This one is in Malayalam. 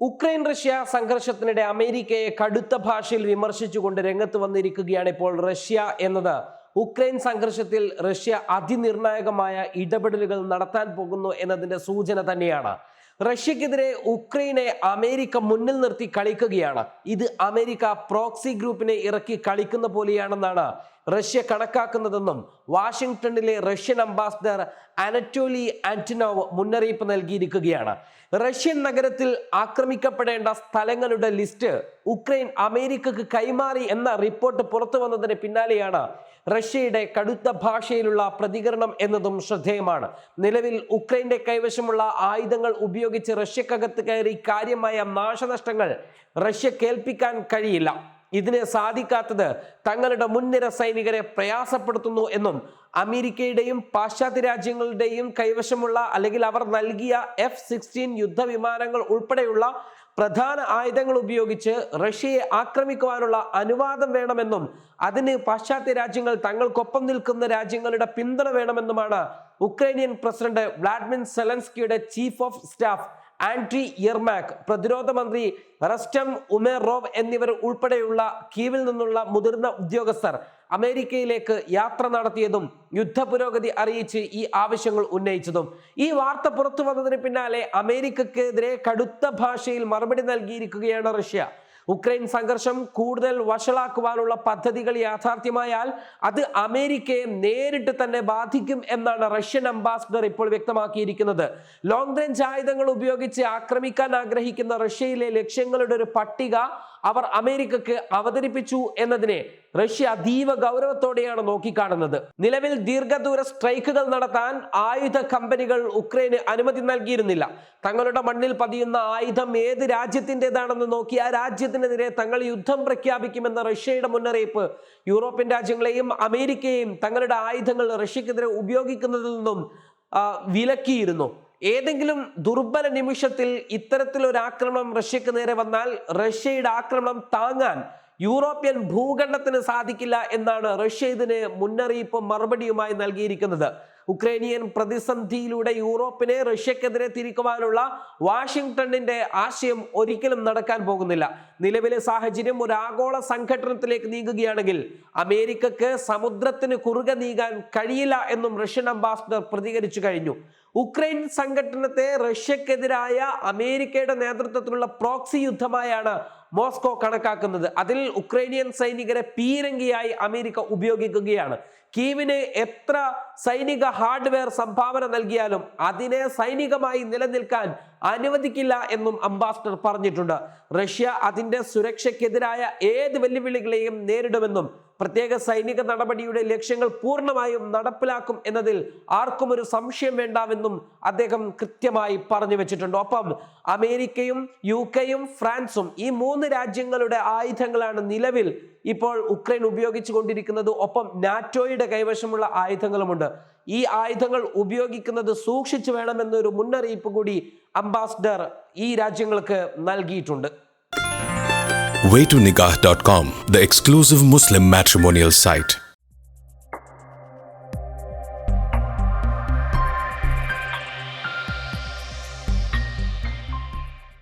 ഉക്രൈൻ റഷ്യ സംഘർഷത്തിനിടെ അമേരിക്കയെ കടുത്ത ഭാഷയിൽ വിമർശിച്ചുകൊണ്ട് രംഗത്ത് വന്നിരിക്കുകയാണ് ഇപ്പോൾ റഷ്യ എന്നത്. ഉക്രൈൻ സംഘർഷത്തിൽ റഷ്യ അതിനിർണായകമായ ഇടപെടലുകൾ നടത്താൻ പോകുന്നു എന്നതിന്റെ സൂചന തന്നെയാണ്. റഷ്യക്കെതിരെ ഉക്രൈനെ അമേരിക്ക മുന്നിൽ നിർത്തി കളിക്കുകയാണ്. ഇത് അമേരിക്ക പ്രോക്സി ഗ്രൂപ്പിനെ ഇറക്കി കളിക്കുന്ന പോലെയാണെന്നാണ് റഷ്യ കണക്കാക്കുന്നതെന്നും വാഷിംഗ്ടണിലെ റഷ്യൻ അംബാസഡർ അനറ്റോലി ആന്റനോവ് മുന്നറിയിപ്പ് നൽകിയിരിക്കുകയാണ്. റഷ്യൻ നഗരത്തിൽ ആക്രമിക്കപ്പെടേണ്ട സ്ഥലങ്ങളുടെ ലിസ്റ്റ് ഉക്രൈൻ അമേരിക്കക്ക് കൈമാറി എന്ന റിപ്പോർട്ട് പുറത്തു വന്നതിന് പിന്നാലെയാണ് റഷ്യയുടെ കടുത്ത ഭാഷയിലുള്ള പ്രതികരണം എന്നതും ശ്രദ്ധേയമാണ്. നിലവിൽ ഉക്രൈന്റെ കൈവശമുള്ള ആയുധങ്ങൾ ഉപയോഗിച്ച് റഷ്യക്കകത്ത് കയറി കാര്യമായ നാശനഷ്ടങ്ങൾ റഷ്യ കേൾപ്പിക്കാൻ കഴിയില്ല. ഇതിന് സാധിക്കാത്തത് തങ്ങളുടെ മുൻനിര സൈനികരെ പ്രയാസപ്പെടുത്തുന്നു എന്നും അമേരിക്കയുടെയും പാശ്ചാത്യ രാജ്യങ്ങളുടെയും കൈവശമുള്ള അല്ലെങ്കിൽ അവർ നൽകിയ F-16 യുദ്ധവിമാനങ്ങൾ ഉൾപ്പെടെയുള്ള പ്രധാന ആയുധങ്ങൾ ഉപയോഗിച്ച് റഷ്യയെ ആക്രമിക്കുവാനുള്ള അനുവാദം വേണമെന്നും അതിന് പാശ്ചാത്യ രാജ്യങ്ങൾ തങ്ങൾക്കൊപ്പം നിൽക്കുന്ന രാജ്യങ്ങളുടെ പിന്തുണ വേണമെന്നുമാണ് ഉക്രൈനിയൻ പ്രസിഡന്റ് വ്ളാഡിമിർ സെലൻസ്കിയുടെ chief of staff Andriy Yermak, പ്രതിരോധ മന്ത്രി റസ്റ്റം ഉമേറോവ് എന്നിവർ ഉൾപ്പെടെയുള്ള കീവിൽ നിന്നുള്ള മുതിർന്ന ഉദ്യോഗസ്ഥർ അമേരിക്കയിലേക്ക് യാത്ര നടത്തിയതും യുദ്ധ പുരോഗതി അറിയിച്ച് ഈ ആവശ്യങ്ങൾ ഉന്നയിച്ചതും. ഈ വാർത്ത പുറത്തു വന്നതിന് പിന്നാലെ അമേരിക്കക്കെതിരെ കടുത്ത ഭാഷയിൽ മറുപടി നൽകിയിരിക്കുകയാണ് റഷ്യ. ഉക്രൈൻ സംഘർഷം കൂടുതൽ വഷളാക്കുവാനുള്ള പദ്ധതികൾ യാഥാർത്ഥ്യമായാൽ അത് അമേരിക്കയെ നേരിട്ട് തന്നെ ബാധിക്കും എന്നാണ് റഷ്യൻ അംബാസഡർ ഇപ്പോൾ വ്യക്തമാക്കിയിരിക്കുന്നത്. ലോങ് റേഞ്ച് ആയുധങ്ങൾ ഉപയോഗിച്ച് ആക്രമിക്കാൻ ആഗ്രഹിക്കുന്ന റഷ്യയിലെ ലക്ഷ്യങ്ങളുടെ ഒരു പട്ടിക അവർ അമേരിക്കക്ക് അവതരിപ്പിച്ചു എന്നതിനെ റഷ്യ അതീവ ഗൗരവത്തോടെയാണ് നോക്കിക്കാണുന്നത്. നിലവിൽ ദീർഘദൂര സ്ട്രൈക്കുകൾ നടത്താൻ ആയുധ കമ്പനികൾ ഉക്രൈന് അനുമതി നൽകിയിരുന്നില്ല. തങ്ങളുടെ മണ്ണിൽ പതിയുന്ന ആയുധം ഏത് രാജ്യത്തിൻ്റെതാണെന്ന് നോക്കി ആ രാജ്യത്തിനെതിരെ തങ്ങൾ യുദ്ധം പ്രഖ്യാപിക്കുമെന്ന റഷ്യയുടെ മുന്നറിയിപ്പ് യൂറോപ്യൻ രാജ്യങ്ങളെയും അമേരിക്കയെയും തങ്ങളുടെ ആയുധങ്ങൾ റഷ്യക്കെതിരെ ഉപയോഗിക്കുന്നതിൽ നിന്നും വിലക്കിയിരുന്നു. ഏതെങ്കിലും ദുർബല നിമിഷത്തിൽ ഇത്തരത്തിലൊരു ആക്രമണം റഷ്യക്ക് നേരെ വന്നാൽ റഷ്യയുടെ ആക്രമണം താങ്ങാൻ യൂറോപ്യൻ ഭൂഖണ്ഡത്തിന് സാധിക്കില്ല എന്നാണ് റഷ്യ ഇതിന് മുന്നറിയിപ്പും മറുപടിയുമായി നൽകിയിരിക്കുന്നത്. ഉക്രൈനിയൻ പ്രതിസന്ധിയിലൂടെ യൂറോപ്പിനെ റഷ്യക്കെതിരെ തിരിക്കുവാനുള്ള വാഷിംഗ്ടണിന്റെ ആശയം ഒരിക്കലും നടക്കാൻ പോകുന്നില്ല. നിലവിലെ സാഹചര്യം ഒരു ആഗോള സംഘടനത്തിലേക്ക് നീങ്ങുകയാണെങ്കിൽ അമേരിക്കക്ക് സമുദ്രത്തിന് കുറുകെ നീങ്ങാൻ കഴിയില്ല എന്നും റഷ്യൻ അംബാസഡർ പ്രതികരിച്ചു കഴിഞ്ഞു. ഉക്രൈൻ സംഘടനത്തെ റഷ്യക്കെതിരായ അമേരിക്കയുടെ നേതൃത്വത്തിലുള്ള പ്രോക്സി യുദ്ധമായാണ് മോസ്കോ കണക്കാക്കുന്നത്. അതിൽ ഉക്രൈനിയൻ സൈനികരെ പീരങ്കിയായി അമേരിക്ക ഉപയോഗിക്കുകയാണ്. കീവിന് എത്ര സൈനിക ഹാർഡ്വെയർ സംഭാവന നൽകിയാലും അതിനെ സൈനികമായി നിലനിൽക്കാൻ അനുവദിക്കില്ല എന്നും അംബാസഡർ പറഞ്ഞിട്ടുണ്ട്. റഷ്യ അതിന്റെ സുരക്ഷയ്ക്കെതിരായ ഏത് വെല്ലുവിളികളെയും നേരിടുമെന്നും പ്രത്യേക സൈനിക നടപടിയുടെ ലക്ഷ്യങ്ങൾ പൂർണ്ണമായും നടപ്പിലാക്കും എന്നതിൽ ആർക്കും ഒരു സംശയം വേണ്ടാമെന്നും അദ്ദേഹം കൃത്യമായി പറഞ്ഞു വെച്ചിട്ടുണ്ട്. ഒപ്പം അമേരിക്കയും UK-യും ഫ്രാൻസും ഈ 3 രാജ്യങ്ങളുടെ ആയുധങ്ങളാണ് നിലവിൽ ഇപ്പോൾ ഉക്രൈൻ ഉപയോഗിച്ചു കൊണ്ടിരിക്കുന്നത്. ഒപ്പം നാറ്റോയുടെ കൈവശമുള്ള ആയുധങ്ങളുമുണ്ട്. ഈ ആയുധങ്ങൾ ഉപയോഗിക്കുന്നത് സൂക്ഷിച്ചു വേണമെന്നൊരു മുന്നറിയിപ്പ് കൂടി അംബാസഡർ ഈ രാജ്യങ്ങൾക്ക് നൽകിയിട്ടുണ്ട്. Waytonikah.com, the exclusive Muslim matrimonial site.